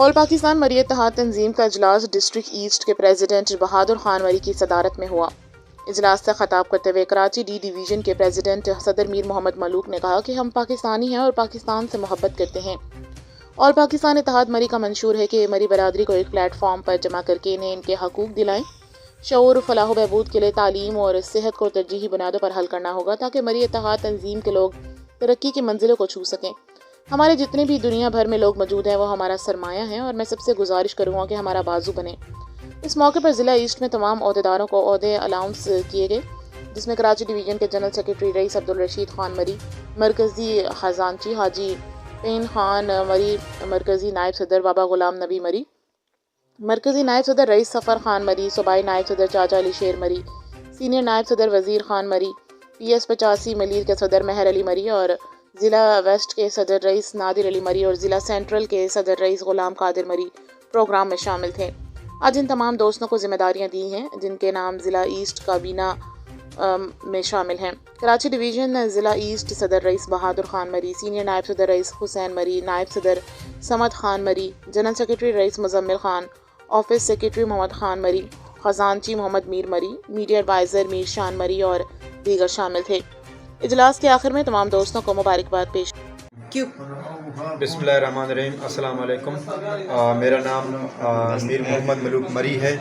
All Pakistan मरी इत्तेहाद तंजीम का इजलास डिस्ट्रिक्ट ईस्ट के प्रेसिडेंट बहादुर खान मरी की सदारत में हुआ। इजलास से खताब करते हुए कराची डी डिवीज़न के प्रेसिडेंट सदर मीर मोहम्मद मलूक ने कहा कि हम पाकिस्तानी हैं और पाकिस्तान से मोहब्बत करते हैं। ऑल पाकिस्तान इत्तेहाद मरी का मंशूर है कि मरी बरादरी को एक प्लेटफॉर्म पर जमा करके इन्हें इनके हकूक़ दिलाएं। शऊर फलाह बहबूद के लिए तालीम और सेहत को तरजीही बुनियादों पर हल करना होगा ताकि मरी इत्तेहाद तंजीम के लोग तरक्की की मंजिलों को छू सकें। हमारे जितने भी दुनिया भर में लोग मौजूद हैं वो हमारा सरमाया हैं और मैं सबसे गुजारिश करूँगा कि हमारा बाजू बने। इस मौके पर ज़िला ईस्ट में तमाम अहदेदारों को ओहदे अलाउंस किए गए, जिसमें कराची डिवीज़न के general secretary rice Abdul Rashid Khan मरी, मरकज़ी खजांची हाजी पेन खान मरी, मरकज़ी नायब सदर बाबा गुलाम नबी मरी, मरकज़ी नायब सदर रईस सफ़र खान मरी, सूबाई नायब सदर चाचा अली शेर मरी, सीनियर नायब सदर वज़ीर खान मरी, PS 85 मलीर के सदर महर अली मरी और ज़िला वेस्ट के सदर रईस नादिर अली मरी और ज़िला सेंट्रल के सदर रईस गुलाम कादिर मरी प्रोग्राम में शामिल थे। आज इन तमाम दोस्तों को जिम्मेदारियां दी हैं जिनके नाम ज़िला ईस्ट काबीना में शामिल हैं। कराची डिवीज़न ज़िला ईस्ट सदर रईस बहादुर खान मरी, सीनियर नायब सदर रईस हुसैन मरी, नायब सदर समद खान मरी, general secretary rice Muzammil Khan, office secretary Mohammad Khan मरी, खजांची मोहम्मद मीर मरी, मीडिया एडवाइज़र मीर शान मरी और दीगर शामिल थे। इजलास के आखिर में तमाम दोस्तों को मुबारकबाद पेश बिस्मिल्लाहिर्रहमानिर्रहीम, अस्सलाम वालेकुम। मेरा नाम मीर मोहम्मद मलूक मरी है।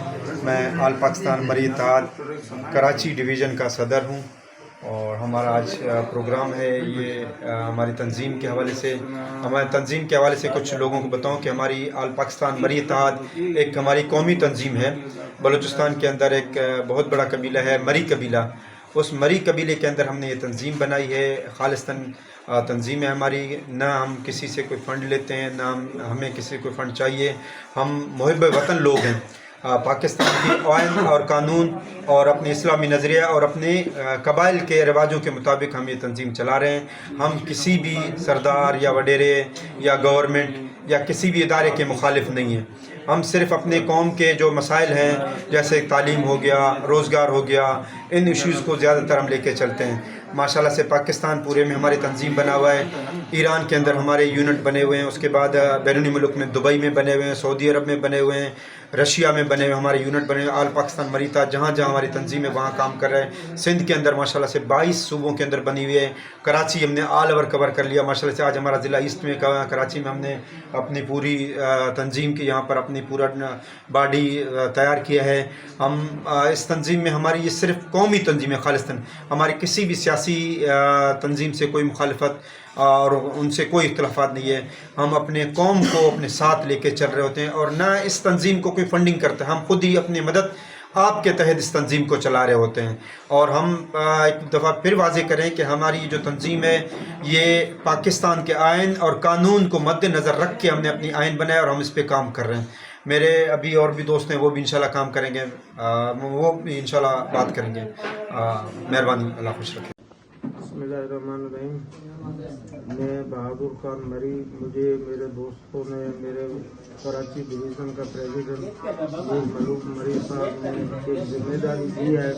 मैं ऑल पाकिस्तान मरी इत्तेहाद कराची डिवीज़न का सदर हूँ और हमारा आज प्रोग्राम है ये हमारी तंजीम के हवाले से। हमारी तंजीम के हवाले से कुछ लोगों को बताऊं कि हमारी ऑल पाकिस्तान मरी इत्तेहाद एक हमारी कौमी तंजीम है। बलूचिस्तान के अंदर एक बहुत बड़ा कबीला है मरी कबीला, उस मरी कबीले के अंदर हमने ये तंजीम बनाई है। खालिस्तन तंजीम है हमारी, ना हम किसी से कोई फ़ंड लेते हैं, ना हमें किसी से कोई फ़ंड चाहिए। हम मुहिब वतन लोग हैं। पाकिस्तान की आइन और कानून और अपने इस्लामी नज़रिया और अपने कबाइल के रिवाजों के मुताबिक हम ये तंजीम चला रहे हैं। हम किसी भी सरदार या वडेरे या गवर्नमेंट या किसी भी इदारे के मुखालिफ नहीं हैं। हम सिर्फ़ अपने कौम के जो मसाइल हैं जैसे तालीम हो गया, रोज़गार हो गया, इन इश्यूज़ को ज़्यादातर हम लेके चलते हैं। माशाल्लाह से पाकिस्तान पूरे में हमारी तंजीम बना हुआ है। ईरान के अंदर हमारे यूनिट बने हुए हैं, उसके बाद बैरूनी मुल्क में दुबई में बने हुए हैं, सऊदी अरब में बने हुए हैं, रशिया में बने हुए हमारे यूनिट बने हुए हैं। ऑल पाकिस्तान मरी इत्तेहाद जहाँ जहाँ हमारी तंजीम है वहाँ काम कर रहे हैं। सिंध के अंदर माशाल्लाह से 22 सूबों के अंदर बनी हुई है। कराची हमने ऑल ओवर कवर कर लिया माशाल्लाह से। आज हमारा ज़िला ईस्ट में कराची में हमने अपनी पूरी तंजीम की यहाँ पर अपनी पूरा बॉडी तैयार किया है। हम इस तंजीम में हमारी ये सिर्फ़ कौमी तंजीम है खालिस्तन, हमारी किसी भी सियासी तंजीम से कोई मुखालफत और उनसे कोई इख्तिलाफात नहीं है। हम अपने कौम को अपने साथ लेके चल रहे होते हैं और ना इस तंजीम को कोई फंडिंग करता है। हम खुद ही अपनी मदद आपके तहत इस तंजीम को चला रहे होते हैं। और हम एक दफ़ा फिर वाज़ेह करें कि हमारी जो तंजीम है ये पाकिस्तान के आइन और कानून को मद्देनज़र रख के हमने अपनी आइन बनाया और हम इस पर काम कर रहे हैं। मेरे अभी और भी दोस्त हैं वो भी इंशाल्लाह काम करेंगे, वो भी इंशाल्लाह बात करेंगे। मेहरबानी, अल्लाह खुश रखे। बिस्मिल्लाहिर्रहमानिर्रहीम। मैं बहादुर खान मरी, मुझे मेरे दोस्तों ने, मेरे कराची डिवीज़न का प्रेसिडेंट मलूक मरी साहब ने एक जिम्मेदारी दी है।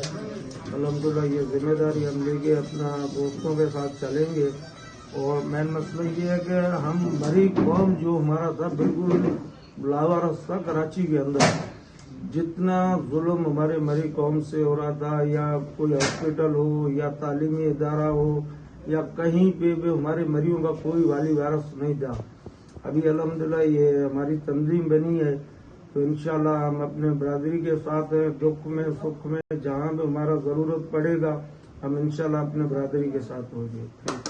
अल्हम्दुलिल्लाह ये जिम्मेदारी हम लेके अपना दोस्तों के साथ चलेंगे। और मेन मसला ये है कि हम मरी कौम जो हमारा था बिल्कुल लावारस था कराची के अंदर। जितना जुल्म हमारे मरी कौम से हो रहा था, या कोई हॉस्पिटल हो या तालीमी इदारा हो या कहीं पे भी हमारे मरियों का कोई वाली वारस नहीं था। अभी अल्हम्दुलिल्लाह ये हमारी तंजीम बनी है तो इंशाल्लाह हम अपने बरादरी के साथ हैं। दुख में सुख में जहाँ भी हमारा ज़रूरत पड़ेगा हम इंशाल्लाह अपने बरादरी के साथ होंगे।